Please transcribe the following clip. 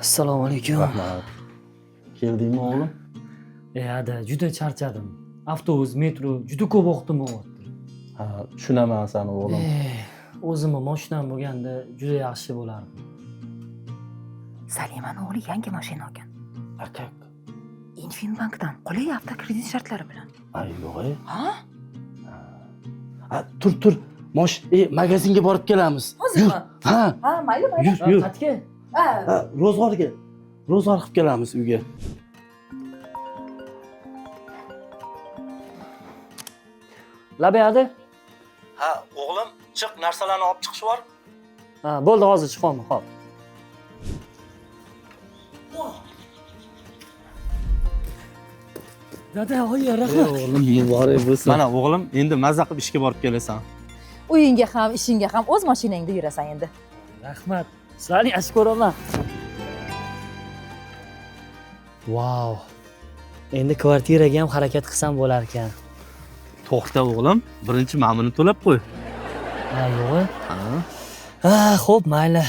Assalomu alaykum. Rahmat. Keldingmi o'g'lim? Ada, juda charchadim. Avtobus, metro juda ko'p vaqtim o'tdi. Ha, tushunaman seni o'g'lim. O'zimni mashinam bo'lganda juda yaxshi bo'lardi. Salimani o'g'li yangi mashina olgan. Aka. Infinbankdan qulay avtokredit shartlari bilan. Ay, yo'q-e. Ha? Ha, tur. Magazinga borib kelamiz. Hozirmi? Ha, Ha, mayli. yur. Qatga? Ha. Ha, ro'zg'orga. Ro'zg'or qilib kelamiz uyga. Labiyadi? Ha, o'g'lim, chiq, narsalarni olib chiqish bor. Ha, bo'ldi, hozir chiqaman, xo'p. Dada, oyi, rahmat. O'g'lim, muborak bo'lsin. Mana o'g'lim, endi mazza qilib ishga borib kelasan. Uyingga ham, ishingga ham o'z mashinangda yurasan endi. Rahmat. Sizlarni yaxshi ko'raman. Vau. Endi kvartiraga ham harakat qilsam bo'lar ekan. To'xta o'g'lim, birinchi ma'muni to'lab qo'y. Ha, yo'q. Ha. Ha, xo'p, mayli.